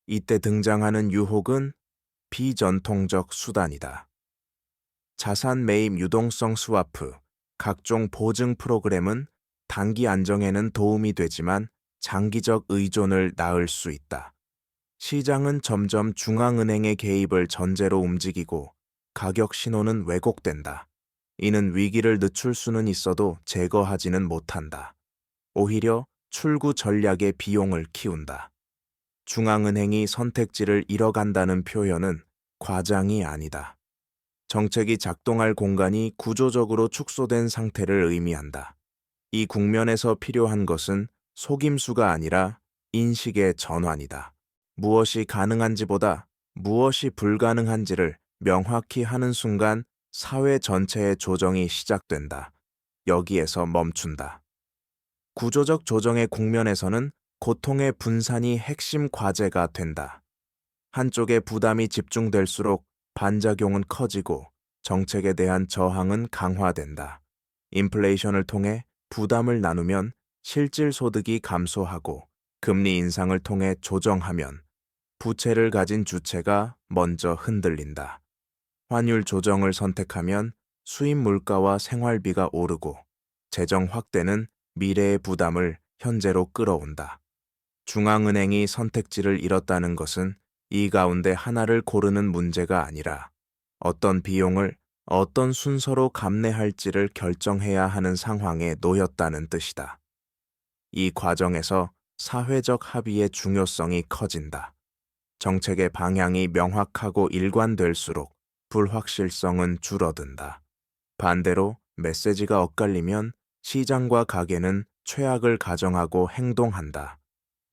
이때 등장하는 유혹은 비전통적 수단이다. 자산 매입 유동성 스와프, 각종 보증 프로그램은 단기 안정에는 도움이 되지만 장기적 의존을 낳을 수 있다. 시장은 점점 중앙은행의 개입을 전제로 움직이고 가격 신호는 왜곡된다. 이는 위기를 늦출 수는 있어도 제거하지는 못한다. 오히려 출구 전략의 비용을 키운다. 중앙은행이 선택지를 잃어간다는 표현은 과장이 아니다. 정책이 작동할 공간이 구조적으로 축소된 상태를 의미한다. 이 국면에서 필요한 것은 속임수가 아니라 인식의 전환이다. 무엇이 가능한지보다 무엇이 불가능한지를 명확히 하는 순간 사회 전체의 조정이 시작된다. 여기에서 멈춘다. 구조적 조정의 국면에서는 고통의 분산이 핵심 과제가 된다. 한쪽에 부담이 집중될수록 반작용은 커지고 정책에 대한 저항은 강화된다. 인플레이션을 통해 부담을 나누면 실질 소득이 감소하고 금리 인상을 통해 조정하면 부채를 가진 주체가 먼저 흔들린다. 환율 조정을 선택하면 수입 물가와 생활비가 오르고 재정 확대는 미래의 부담을 현재로 끌어온다. 중앙은행이 선택지를 잃었다는 것은 이 가운데 하나를 고르는 문제가 아니라 어떤 비용을 어떤 순서로 감내할지를 결정해야 하는 상황에 놓였다는 뜻이다. 이 과정에서 사회적 합의의 중요성이 커진다. 정책의 방향이 명확하고 일관될수록 불확실성은 줄어든다. 반대로 메시지가 엇갈리면 시장과 가계는 최악을 가정하고 행동한다.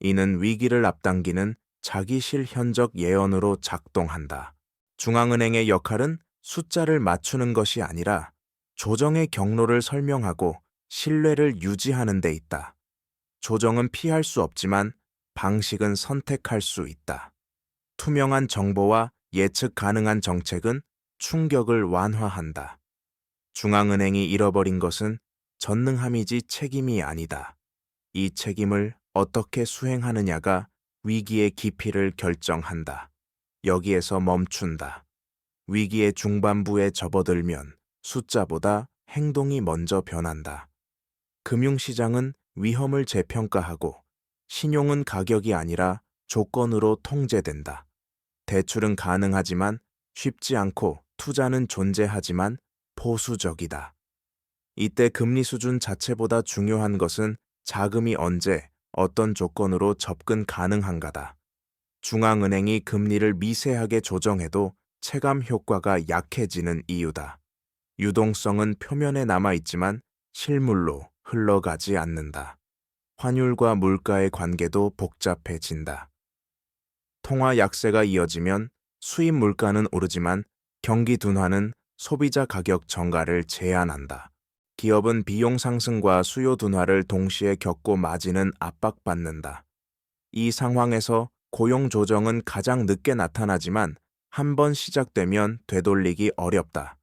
이는 위기를 앞당기는 자기 실현적 예언으로 작동한다. 중앙은행의 역할은 숫자를 맞추는 것이 아니라 조정의 경로를 설명하고 신뢰를 유지하는 데 있다. 조정은 피할 수 없지만 방식은 선택할 수 있다. 투명한 정보와 예측 가능한 정책은 충격을 완화한다. 중앙은행이 잃어버린 것은 전능함이지 책임이 아니다. 이 책임을 어떻게 수행하느냐가 위기의 깊이를 결정한다. 여기에서 멈춘다. 위기의 중반부에 접어들면 숫자보다 행동이 먼저 변한다. 금융시장은 위험을 재평가하고 신용은 가격이 아니라 조건으로 통제된다. 대출은 가능하지만 쉽지 않고 투자는 존재하지만 보수적이다. 이때 금리 수준 자체보다 중요한 것은 자금이 언제 어떤 조건으로 접근 가능한가다. 중앙은행이 금리를 미세하게 조정해도 체감 효과가 약해지는 이유다. 유동성은 표면에 남아있지만 실물로 흘러가지 않는다. 환율과 물가의 관계도 복잡해진다. 통화 약세가 이어지면 수입 물가는 오르지만 경기 둔화는 소비자 가격 정가를 제한한다. 기업은 비용 상승과 수요 둔화를 동시에 겪고 마진은 압박받는다. 이 상황에서 고용 조정은 가장 늦게 나타나지만 한 번 시작되면 되돌리기 어렵다.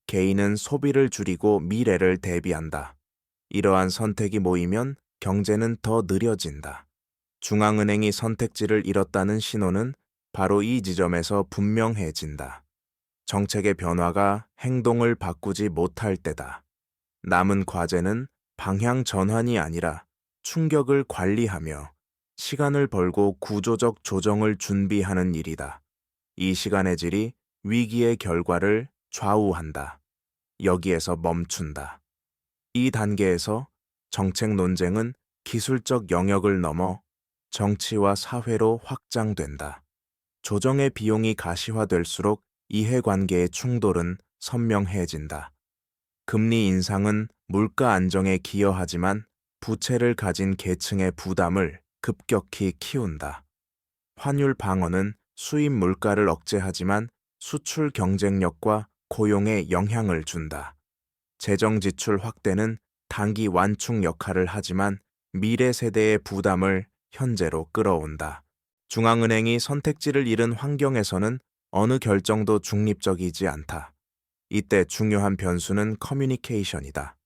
개인은 소비를 줄이고 미래를 대비한다. 이러한 선택이 모이면 경제는 더 느려진다. 중앙은행이 선택지를 잃었다는 신호는 바로 이 지점에서 분명해진다. 정책의 변화가 행동을 바꾸지 못할 때다. 남은 과제는 방향 전환이 아니라 충격을 관리하며 시간을 벌고 구조적 조정을 준비하는 일이다. 이 시간의 질이 위기의 결과를 좌우한다. 여기에서 멈춘다. 이 단계에서 정책 논쟁은 기술적 영역을 넘어 정치와 사회로 확장된다. 조정의 비용이 가시화될수록 이해관계의 충돌은 선명해진다. 금리 인상은 물가 안정에 기여하지만 부채를 가진 계층의 부담을 급격히 키운다. 환율 방어는 수입 물가를 억제하지만 수출 경쟁력과 고용에 영향을 준다. 재정 지출 확대는 단기 완충 역할을 하지만 미래 세대의 부담을 현재로 끌어온다. 중앙은행이 선택지를 잃은 환경에서는 어느 결정도 중립적이지 않다. 이때 중요한 변수는 커뮤니케이션이다.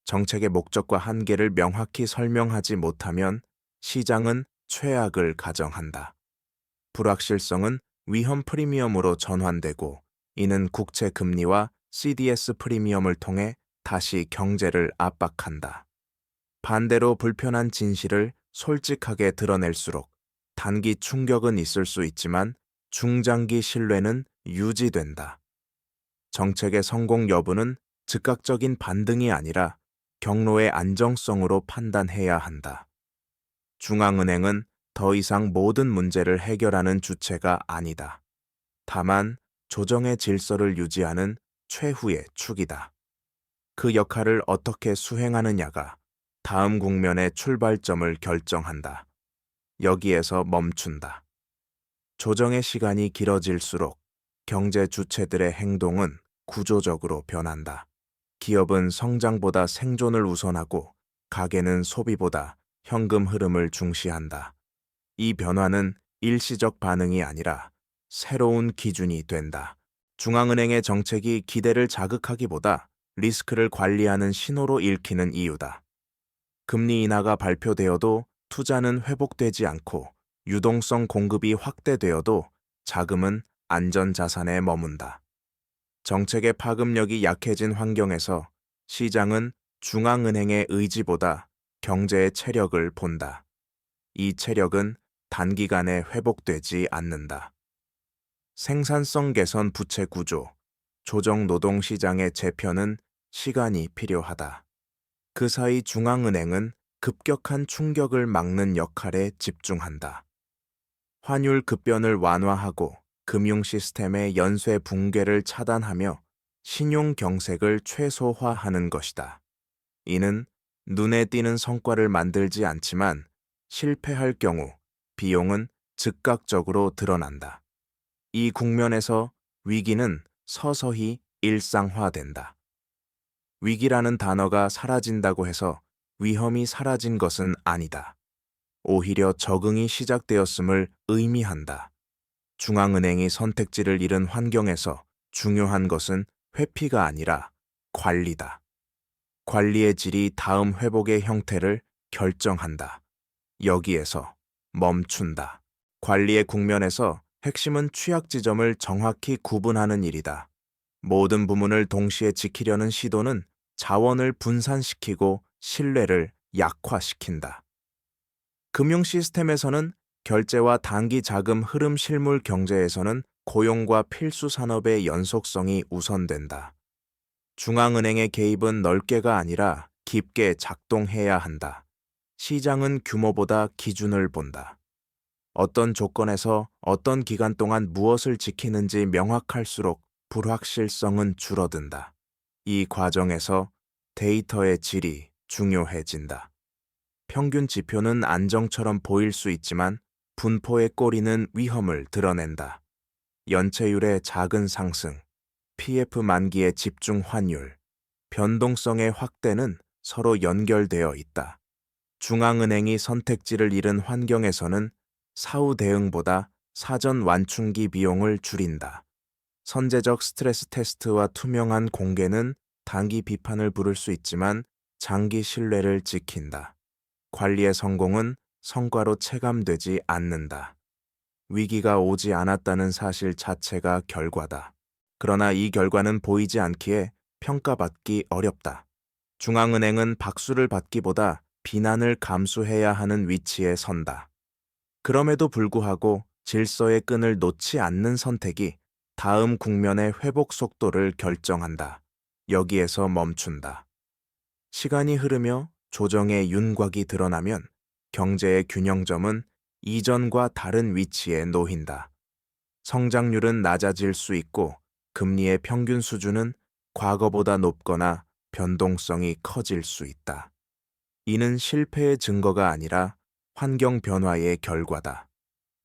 정책의 목적과 한계를 명확히 설명하지 못하면 시장은 최악을 가정한다. 불확실성은 위험 프리미엄으로 전환되고 이는 국채 금리와 CDS 프리미엄을 통해 다시 경제를 압박한다. 반대로 불편한 진실을 솔직하게 드러낼수록 단기 충격은 있을 수 있지만 중장기 신뢰는 유지된다. 정책의 성공 여부는 즉각적인 반등이 아니라 경로의 안정성으로 판단해야 한다. 중앙은행은 더 이상 모든 문제를 해결하는 주체가 아니다. 다만 조정의 질서를 유지하는 최후의 축이다. 그 역할을 어떻게 수행하느냐가 다음 국면의 출발점을 결정한다. 여기에서 멈춘다. 조정의 시간이 길어질수록 경제 주체들의 행동은 구조적으로 변한다. 기업은 성장보다 생존을 우선하고 가게는 소비보다 현금 흐름을 중시한다. 이 변화는 일시적 반응이 아니라 새로운 기준이 된다. 중앙은행의 정책이 기대를 자극하기보다 리스크를 관리하는 신호로 읽히는 이유다. 금리 인하가 발표되어도 투자는 회복되지 않고 유동성 공급이 확대되어도 자금은 안전자산에 머문다. 정책의 파급력이 약해진 환경에서 시장은 중앙은행의 의지보다 경제의 체력을 본다. 이 체력은 단기간에 회복되지 않는다. 생산성 개선 부채 구조, 조정 노동시장의 재편은 시간이 필요하다. 그 사이 중앙은행은 급격한 충격을 막는 역할에 집중한다. 환율 급변을 완화하고 금융 시스템의 연쇄 붕괴를 차단하며 신용 경색을 최소화하는 것이다. 이는 눈에 띄는 성과를 만들지 않지만 실패할 경우 비용은 즉각적으로 드러난다. 이 국면에서 위기는 서서히 일상화된다. 위기라는 단어가 사라진다고 해서 위험이 사라진 것은 아니다. 오히려 적응이 시작되었음을 의미한다. 중앙은행이 선택지를 잃은 환경에서 중요한 것은 회피가 아니라 관리다. 관리의 질이 다음 회복의 형태를 결정한다. 여기에서 멈춘다. 관리의 국면에서 핵심은 취약 지점을 정확히 구분하는 일이다. 모든 부문을 동시에 지키려는 시도는 자원을 분산시키고 신뢰를 약화시킨다. 금융 시스템에서는 결제와 단기 자금 흐름 실물 경제에서는 고용과 필수 산업의 연속성이 우선된다. 중앙은행의 개입은 넓게가 아니라 깊게 작동해야 한다. 시장은 규모보다 기준을 본다. 어떤 조건에서 어떤 기간 동안 무엇을 지키는지 명확할수록 불확실성은 줄어든다. 이 과정에서 데이터의 질이 중요해진다. 평균 지표는 안정처럼 보일 수 있지만 분포의 꼬리는 위험을 드러낸다. 연체율의 작은 상승, PF 만기의 집중 환율, 변동성의 확대는 서로 연결되어 있다. 중앙은행이 선택지를 잃은 환경에서는 사후 대응보다 사전 완충기 비용을 줄인다. 선제적 스트레스 테스트와 투명한 공개는 단기 비판을 부를 수 있지만 장기 신뢰를 지킨다. 관리의 성공은 성과로 체감되지 않는다. 위기가 오지 않았다는 사실 자체가 결과다. 그러나 이 결과는 보이지 않기에 평가받기 어렵다. 중앙은행은 박수를 받기보다 비난을 감수해야 하는 위치에 선다. 그럼에도 불구하고 질서의 끈을 놓지 않는 선택이 다음 국면의 회복 속도를 결정한다. 여기에서 멈춘다. 시간이 흐르며 조정의 윤곽이 드러나면 경제의 균형점은 이전과 다른 위치에 놓인다. 성장률은 낮아질 수 있고 금리의 평균 수준은 과거보다 높거나 변동성이 커질 수 있다. 이는 실패의 증거가 아니라 환경 변화의 결과다.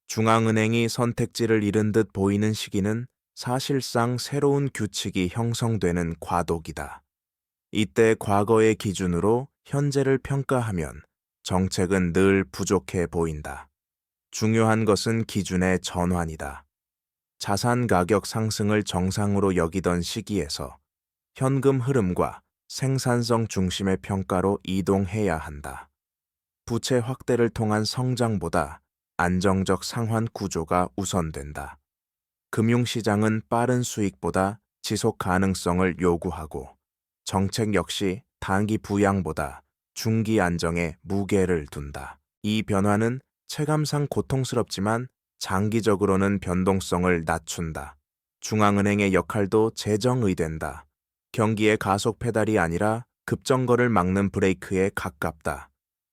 중앙은행이 선택지를 잃은 듯 보이는 시기는 사실상 새로운 규칙이 형성되는 과도기다. 이때 과거의 기준으로 현재를 평가하면 정책은 늘 부족해 보인다. 중요한 것은 기준의 전환이다. 자산 가격 상승을 정상으로 여기던 시기에서 현금 흐름과 생산성 중심의 평가로 이동해야 한다. 부채 확대를 통한 성장보다 안정적 상환 구조가 우선된다. 금융시장은 빠른 수익보다 지속 가능성을 요구하고 정책 역시 단기 부양보다 중기 안정에 무게를 둔다. 이 변화는 체감상 고통스럽지만 장기적으로는 변동성을 낮춘다. 중앙은행의 역할도 재정의된다. 경기의 가속 페달이 아니라 급정거를 막는 브레이크에 가깝다.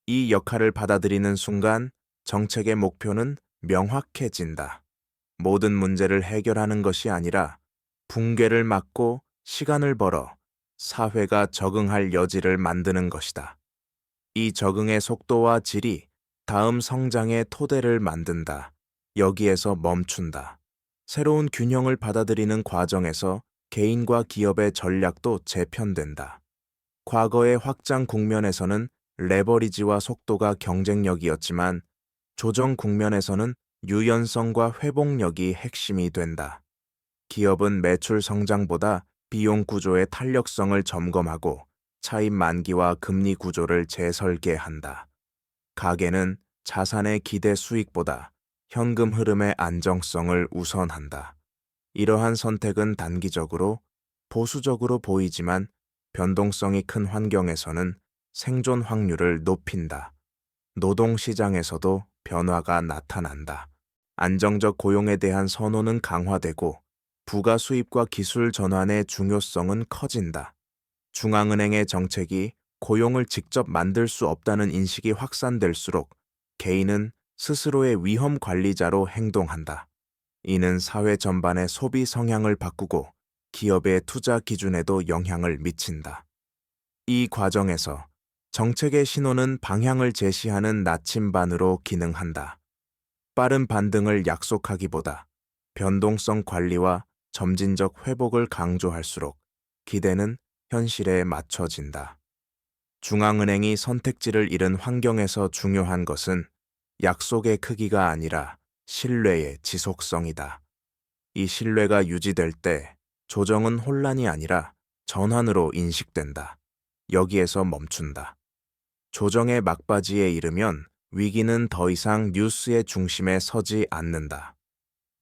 이 역할을 받아들이는 순간 정책의 목표는 명확해진다. 모든 문제를 해결하는 것이 아니라 붕괴를 막고 시간을 벌어 사회가 적응할 여지를 만드는 것이다. 이 적응의 속도와 질이 다음 성장의 토대를 만든다. 여기에서 멈춘다. 새로운 균형을 받아들이는 과정에서 개인과 기업의 전략도 재편된다. 과거의 확장 국면에서는 레버리지와 속도가 경쟁력이었지만 조정 국면에서는 유연성과 회복력이 핵심이 된다. 기업은 매출 성장보다 비용 구조의 탄력성을 점검하고 차입 만기와 금리 구조를 재설계한다. 가계는 자산의 기대 수익보다 현금 흐름의 안정성을 우선한다. 이러한 선택은 단기적으로 보수적으로 보이지만 변동성이 큰 환경에서는 생존 확률을 높인다. 노동시장에서도 변화가 나타난다. 안정적 고용에 대한 선호는 강화되고 부가 수입과 기술 전환의 중요성은 커진다. 중앙은행의 정책이 고용을 직접 만들 수 없다는 인식이 확산될수록 개인은 스스로의 위험 관리자로 행동한다. 이는 사회 전반의 소비 성향을 바꾸고 기업의 투자 기준에도 영향을 미친다. 이 과정에서 정책의 신호는 방향을 제시하는 나침반으로 기능한다. 빠른 반등을 약속하기보다 변동성 관리와 점진적 회복을 강조할수록 기대는 현실에 맞춰진다. 중앙은행이 선택지를 잃은 환경에서 중요한 것은 약속의 크기가 아니라 신뢰의 지속성이다. 이 신뢰가 유지될 때 조정은 혼란이 아니라 전환으로 인식된다. 여기에서 멈춘다. 조정의 막바지에 이르면 위기는 더 이상 뉴스의 중심에 서지 않는다.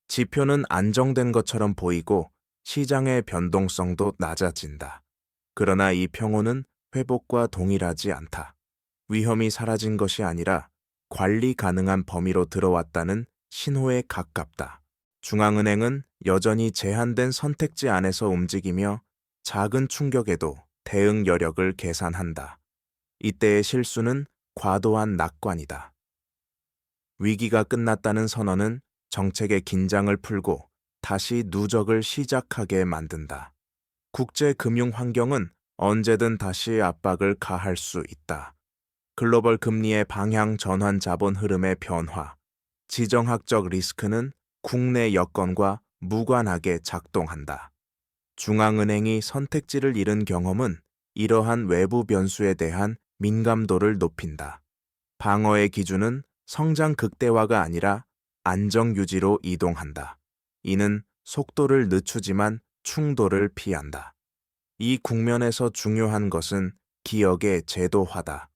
지표는 안정된 것처럼 보이고 시장의 변동성도 낮아진다. 그러나 이 평온은 회복과 동일하지 않다. 위험이 사라진 것이 아니라 관리 가능한 범위로 들어왔다는 신호에 가깝다. 중앙은행은 여전히 제한된 선택지 안에서 움직이며 작은 충격에도 대응 여력을 계산한다. 이때의 실수는 과도한 낙관이다. 위기가 끝났다는 선언은 정책의 긴장을 풀고 다시 누적을 시작하게 만든다. 국제 금융 환경은 언제든 다시 압박을 가할 수 있다. 글로벌 금리의 방향 전환 자본 흐름의 변화, 지정학적 리스크는 국내 여건과 무관하게 작동한다. 중앙은행이 선택지를 잃은 경험은 이러한 외부 변수에 대한 민감도를 높인다. 방어의 기준은 성장 극대화가 아니라 안정 유지로 이동한다. 이는 속도를 늦추지만 충돌을 피한다. 이 국면에서 중요한 것은 기억의 제도화다.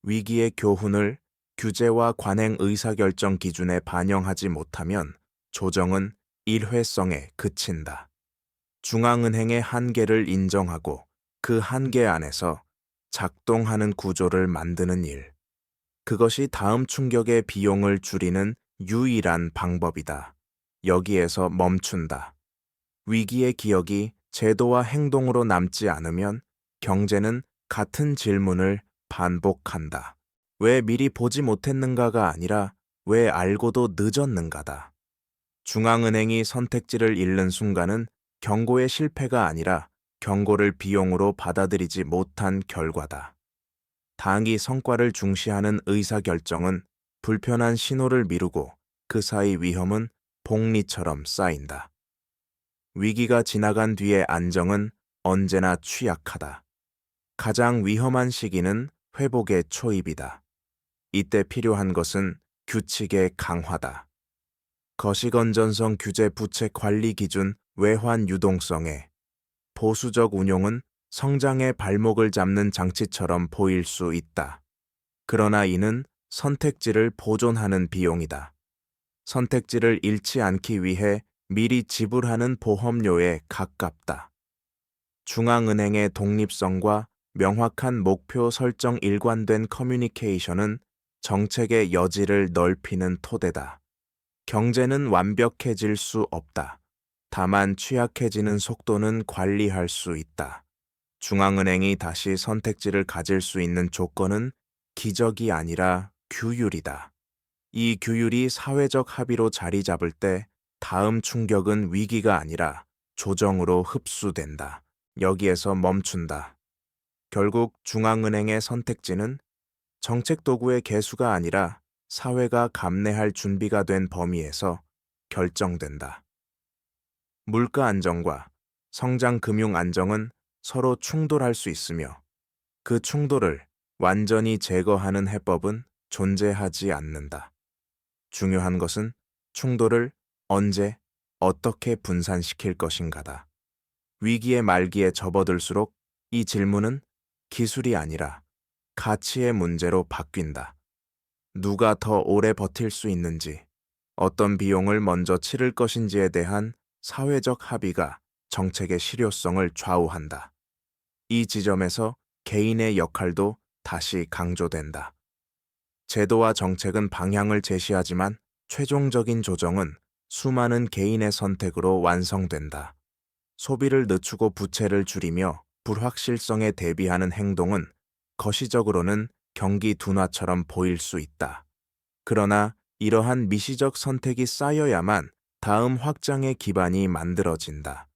위기의 교훈을 규제와 관행 의사결정 기준에 반영하지 못하면 조정은 일회성에 그친다. 중앙은행의 한계를 인정하고 그 한계 안에서 작동하는 구조를 만드는 일. 그것이 다음 충격의 비용을 줄이는 유일한 방법이다. 여기에서 멈춘다. 위기의 기억이 제도와 행동으로 남지 않으면 경제는 같은 질문을 반복한다. 왜 미리 보지 못했는가가 아니라 왜 알고도 늦었는가다. 중앙은행이 선택지를 잃는 순간은 경고의 실패가 아니라 경고를 비용으로 받아들이지 못한 결과다. 단기 성과를 중시하는 의사결정은 불편한 신호를 미루고 그 사이 위험은 복리처럼 쌓인다. 위기가 지나간 뒤의 안정은 언제나 취약하다. 가장 위험한 시기는 회복의 초입이다. 이때 필요한 것은 규칙의 강화다. 거시건전성 규제 부채 관리 기준 외환 유동성에 보수적 운용은 성장의 발목을 잡는 장치처럼 보일 수 있다. 그러나 이는 선택지를 보존하는 비용이다. 선택지를 잃지 않기 위해 미리 지불하는 보험료에 가깝다. 중앙은행의 독립성과 명확한 목표 설정 일관된 커뮤니케이션은 정책의 여지를 넓히는 토대다. 경제는 완벽해질 수 없다. 다만 취약해지는 속도는 관리할 수 있다. 중앙은행이 다시 선택지를 가질 수 있는 조건은 기적이 아니라 규율이다. 이 규율이 사회적 합의로 자리 잡을 때 다음 충격은 위기가 아니라 조정으로 흡수된다. 여기에서 멈춘다. 결국 중앙은행의 선택지는 정책 도구의 개수가 아니라 사회가 감내할 준비가 된 범위에서 결정된다. 물가 안정과 성장 금융 안정은 서로 충돌할 수 있으며 그 충돌을 완전히 제거하는 해법은 존재하지 않는다. 중요한 것은 충돌을 언제, 어떻게 분산시킬 것인가다. 위기의 말기에 접어들수록 이 질문은 기술이 아니라 가치의 문제로 바뀐다. 누가 더 오래 버틸 수 있는지, 어떤 비용을 먼저 치를 것인지에 대한 사회적 합의가 정책의 실효성을 좌우한다. 이 지점에서 개인의 역할도 다시 강조된다. 제도와 정책은 방향을 제시하지만 최종적인 조정은 수많은 개인의 선택으로 완성된다. 소비를 늦추고 부채를 줄이며 불확실성에 대비하는 행동은 거시적으로는 경기 둔화처럼 보일 수 있다. 그러나 이러한 미시적 선택이 쌓여야만 다음 확장의 기반이 만들어진다.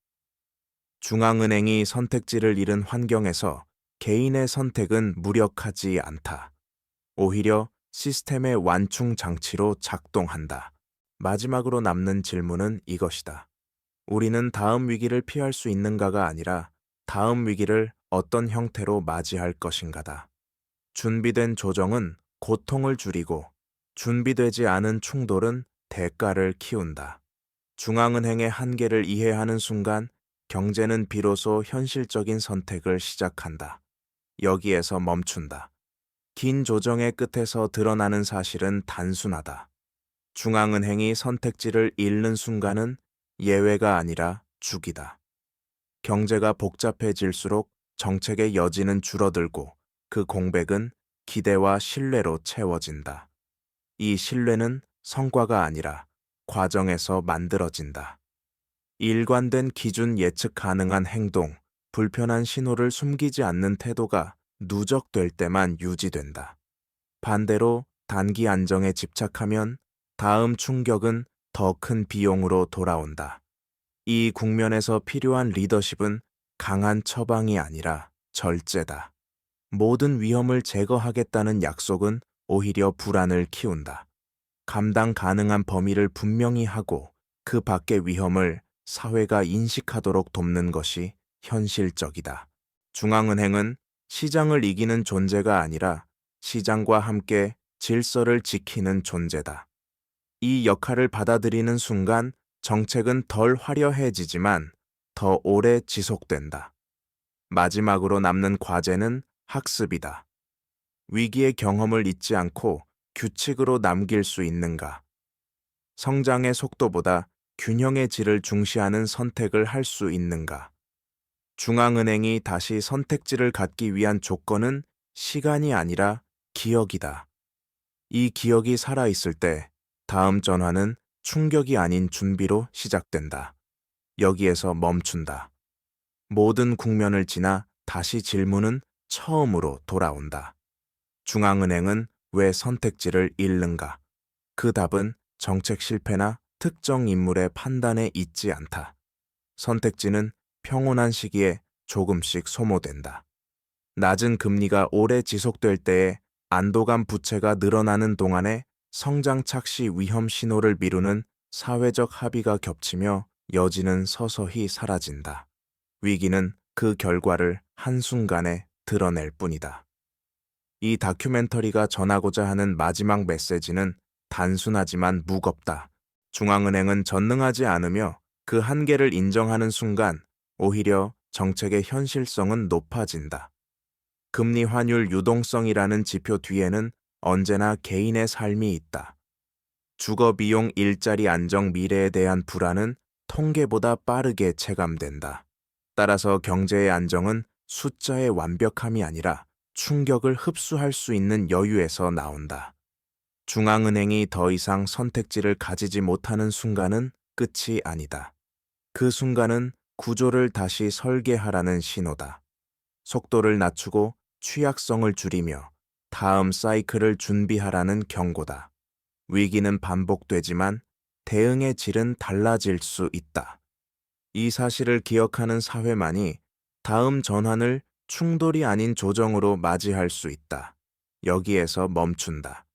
중앙은행이 선택지를 잃은 환경에서 개인의 선택은 무력하지 않다. 오히려 시스템의 완충 장치로 작동한다. 마지막으로 남는 질문은 이것이다. 우리는 다음 위기를 피할 수 있는가가 아니라 다음 위기를 어떤 형태로 맞이할 것인가다. 준비된 조정은 고통을 줄이고 준비되지 않은 충돌은 대가를 키운다. 중앙은행의 한계를 이해하는 순간 경제는 비로소 현실적인 선택을 시작한다. 여기에서 멈춘다. 긴 조정의 끝에서 드러나는 사실은 단순하다. 중앙은행이 선택지를 잃는 순간은 예외가 아니라 주기다. 경제가 복잡해질수록 정책의 여지는 줄어들고 그 공백은 기대와 신뢰로 채워진다. 이 신뢰는 성과가 아니라 과정에서 만들어진다. 일관된 기준 예측 가능한 행동, 불편한 신호를 숨기지 않는 태도가 누적될 때만 유지된다. 반대로 단기 안정에 집착하면 다음 충격은 더 큰 비용으로 돌아온다. 이 국면에서 필요한 리더십은 강한 처방이 아니라 절제다. 모든 위험을 제거하겠다는 약속은 오히려 불안을 키운다. 감당 가능한 범위를 분명히 하고 그 밖의 위험을 사회가 인식하도록 돕는 것이 현실적이다. 중앙은행은 시장을 이기는 존재가 아니라 시장과 함께 질서를 지키는 존재다. 이 역할을 받아들이는 순간 정책은 덜 화려해지지만 더 오래 지속된다. 마지막으로 남는 과제는 학습이다. 위기의 경험을 잊지 않고 규칙으로 남길 수 있는가? 성장의 속도보다 균형의 질을 중시하는 선택을 할 수 있는가? 중앙은행이 다시 선택지를 갖기 위한 조건은 시간이 아니라 기억이다. 이 기억이 살아있을 때 다음 전환은 충격이 아닌 준비로 시작된다. 여기에서 멈춘다. 모든 국면을 지나 다시 질문은 처음으로 돌아온다. 중앙은행은 왜 선택지를 잃는가? 그 답은 정책 실패나 특정 인물의 판단에 있지 않다. 선택지는 평온한 시기에 조금씩 소모된다. 낮은 금리가 오래 지속될 때에 안도감 부채가 늘어나는 동안에 성장 착시 위험 신호를 미루는 사회적 합의가 겹치며 여지는 서서히 사라진다. 위기는 그 결과를 한순간에 드러낼 뿐이다. 이 다큐멘터리가 전하고자 하는 마지막 메시지는 단순하지만 무겁다. 중앙은행은 전능하지 않으며 그 한계를 인정하는 순간 오히려 정책의 현실성은 높아진다. 금리 환율 유동성이라는 지표 뒤에는 언제나 개인의 삶이 있다. 주거 비용 일자리 안정 미래에 대한 불안은 통계보다 빠르게 체감된다. 따라서 경제의 안정은 숫자의 완벽함이 아니라 충격을 흡수할 수 있는 여유에서 나온다. 중앙은행이 더 이상 선택지를 가지지 못하는 순간은 끝이 아니다. 그 순간은 구조를 다시 설계하라는 신호다. 속도를 낮추고 취약성을 줄이며 다음 사이클을 준비하라는 경고다. 위기는 반복되지만 대응의 질은 달라질 수 있다. 이 사실을 기억하는 사회만이 다음 전환을 충돌이 아닌 조정으로 맞이할 수 있다. 여기에서 멈춘다.